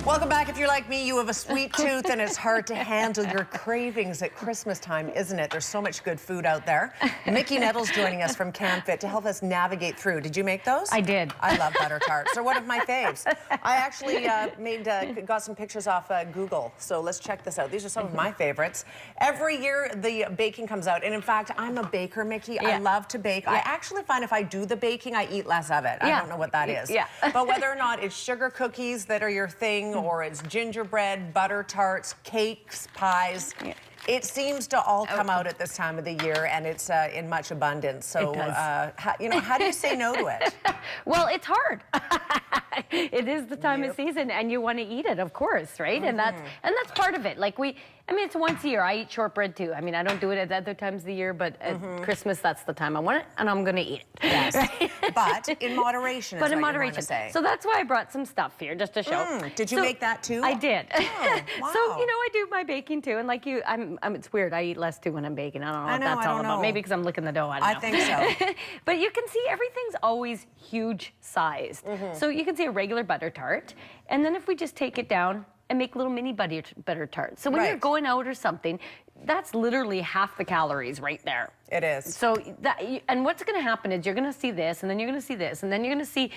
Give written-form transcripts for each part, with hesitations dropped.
Welcome back. If you're like me, you have a sweet tooth and it's hard to handle your cravings at Christmas time, isn't it? There's so much good food out there. Mickey Nettles joining us from CamFit to help us navigate through. Did you make those? I did. I love butter tarts. They're one of my faves. I actually got some pictures off Google, so let's check this out. These are some of my favorites. Every year the baking comes out, and in fact, I'm a baker, Mickey. I love to bake. I actually find if I do the baking, I eat less of it. I don't know what that is. But whether or not it's sugar cookies that are your thing, or it's gingerbread, butter tarts, cakes, pies. It seems to all come out at this time of the year, and it's in much abundance. So, how do you say no to it? Well, it's hard. It is the time of season, and you want to eat it, of course, right? And that's part of it. Like I mean, it's once a year. I eat shortbread too. I mean, I don't do it at other times of the year, but at Christmas, that's the time I want it, and I'm going to eat it. Yes, right? But in moderation. But in moderation. Say. So that's why I brought some stuff here just to show. Did you make that too? I did. Oh, wow. So I do my baking too, and like you, it's weird. I eat less too when I'm baking. I don't know what that's all about. Maybe because I'm licking the dough. I don't know. I think so. But you can see everything's always huge sized. So you can see a regular butter tart, and then if we just take it down and make little mini butter tarts. So when you're going out or something, that's literally half the calories right there. It is. So and what's going to happen is you're going to see this, and then you're going to see this, and then you're going to see,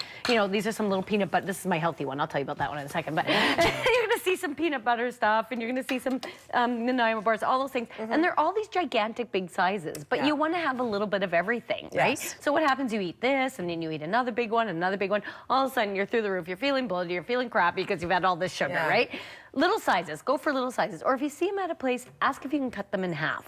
these are some little peanut butter. This is my healthy one. I'll tell you about that one in a second. But you're going to see some peanut butter stuff, and you're going to see some Nanaimo bars, all those things. And they're all these gigantic big sizes. But you want to have a little bit of everything, right? So what happens? You eat this, and then you eat another big one, another big one. All of a sudden, you're through the roof. You're feeling bloated. You're feeling crappy because you've had all this sugar, right? Little sizes. Go for little sizes. Or if you see them at a place, ask if you can cut them in half.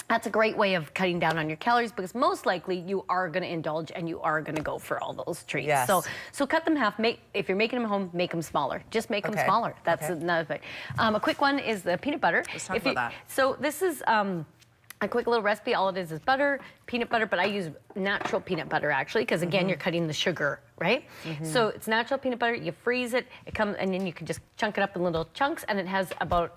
That's a great way of cutting down on your calories, because most likely you are going to indulge and you are going to go for all those treats. So cut them in half. If you're making them at home, make them smaller. Just make them smaller. That's another thing. A quick one is the peanut butter. Let's talk about that. So this is a quick little recipe. All it is butter, peanut butter, but I use natural peanut butter actually, because again, you're cutting the sugar, right? So it's natural peanut butter. You freeze it. It comes, and then you can just chunk it up in little chunks, and it has about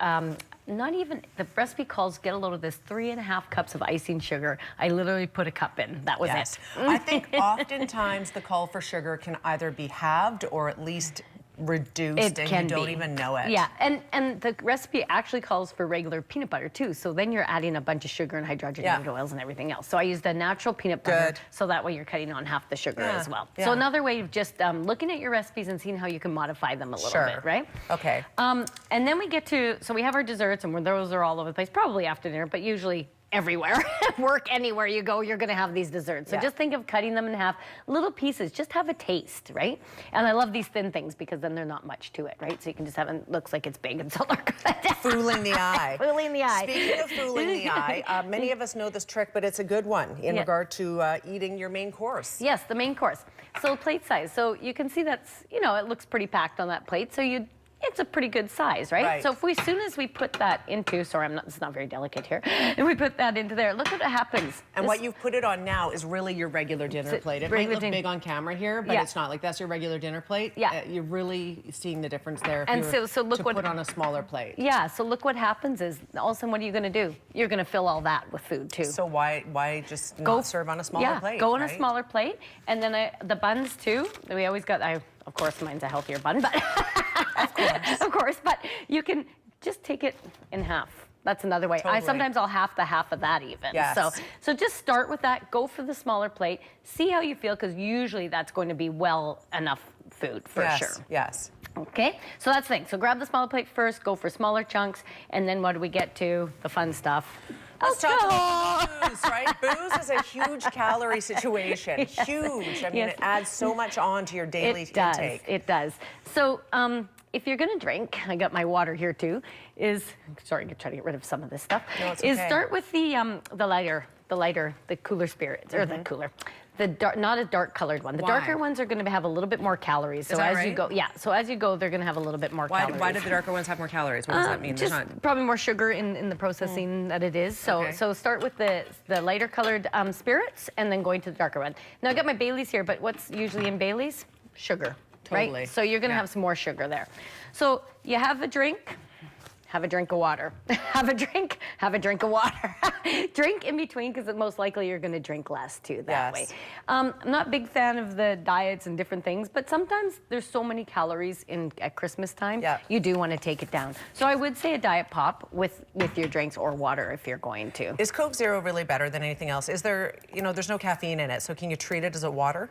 the recipe calls, get a load of this, 3.5 cups of icing sugar. I literally put a cup in. That was it. I think oftentimes the call for sugar can either be halved or at least reduced, and you don't even know it. Yeah, and the recipe actually calls for regular peanut butter too, so then you're adding a bunch of sugar and hydrogenated oils and everything else. So I used a natural peanut butter, so that way you're cutting on half the sugar as well. So another way of just looking at your recipes and seeing how you can modify them a little bit, right? Okay. And then we get to, so we have our desserts, and those are all over the place, probably after dinner, but usually everywhere. Work, anywhere you go, you're going to have these desserts. So just think of cutting them in half, little pieces, just have a taste, right? And I love these thin things because then there's not much to it, right? So you can just have it, looks like it's big and so fooling the eye. Fooling the eye. Speaking of fooling the eye, many of us know this trick, but it's a good one in regard to eating your main course. Yes, the main course. So plate size. So you can see that's, it looks pretty packed on that plate. So it's a pretty good size, right? So as soon as we put that into, sorry, it's not very delicate here, and we put that into there, look what happens. And what you've put it on now is really your regular dinner plate. It might look big on camera here, but it's not. Like, that's your regular dinner plate. You're really seeing the difference there if you were to put on a smaller plate. Yeah, so look what happens is, all of a sudden, what are you going to do? You're going to fill all that with food, too. So why just not serve on a smaller plate? Go on a smaller plate, and then the buns, too. We always got, of course, mine's a healthier bun, but... Of course, but you can just take it in half. That's another way. Sometimes I'll half of that even. So just start with that. Go for the smaller plate. See how you feel, because usually that's going to be well enough food for sure. Yes. Okay, so that's the thing. So grab the smaller plate first, go for smaller chunks, and then what do we get to? The fun stuff. Let's talk about booze, right? Booze is a huge calorie situation. Huge. I mean, it adds so much on to your daily intake. It does. So if you're going to drink, I got my water here too, sorry, I'm trying to get rid of some of this stuff, start with the cooler spirits, or the cooler. Not a dark colored one. The darker ones are going to have a little bit more calories. So as you go, so as you go, they're going to have a little bit more calories. Why do the darker ones have more calories? What does that mean? Just probably more sugar in the processing that it is. So start with the lighter colored spirits, and then going to the darker one. Now I got my Baileys here, but what's usually in Baileys? Sugar. Right? So you're going to have some more sugar there. So you have a drink, have a drink of water. Have a drink of water. Drink in between, because most likely you're going to drink less too that way. I'm not a big fan of the diets and different things, but sometimes there's so many calories at Christmas time, you do want to take it down. So I would say a diet pop with your drinks or water if you're going to. Is Coke Zero really better than anything else? Is there, there's no caffeine in it, so can you treat it as a water?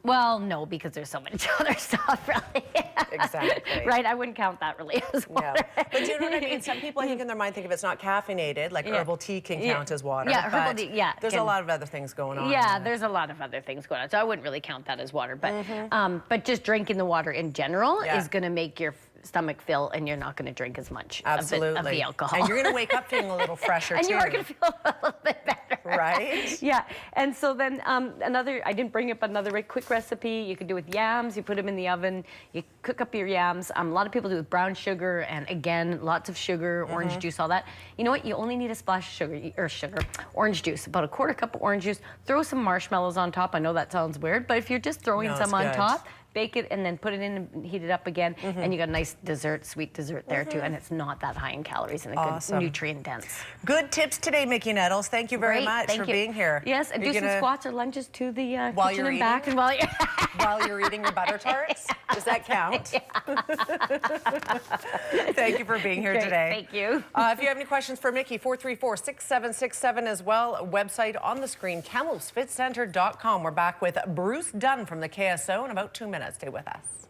Well, no, because there's so much other stuff, really. Exactly. Right, I wouldn't count that really as water. Yeah. But do you know what I mean? Some people, I think, in their mind think if it's not caffeinated, like herbal tea can count as water. Yeah, herbal tea, there's a lot of other things going on. Yeah, there's a lot of other things going on. So I wouldn't really count that as water. But just drinking the water in general is going to make your stomach fill, and you're not going to drink as much of the alcohol. And you're going to wake up feeling a little fresher, and you are going to feel a little bit better. Right? Yeah. And so then I didn't bring up another quick recipe. You could do with yams. You put them in the oven. You cook up your yams. A lot of people do with brown sugar, and again, lots of sugar, orange juice, all that. You know what? You only need a splash of orange juice, about a quarter cup of orange juice. Throw some marshmallows on top. I know that sounds weird, but if you're just throwing some on top, bake it and then put it in and heat it up again, and you got a nice dessert, sweet dessert there too, and it's not that high in calories and good nutrient dense. Good tips today, Mickey Nettles. Thank you very much for being here. Yes, and do some squats or lunges to the kitchen and back, and while you're eating your butter tarts. Does that count? Thank you for being here today. Thank you. If you have any questions for Mickey, 434-6767 as well. Website on the screen, KamloopsFitCenter.com. We're back with Bruce Dunn from the KSO in about 2 minutes. Stay with us.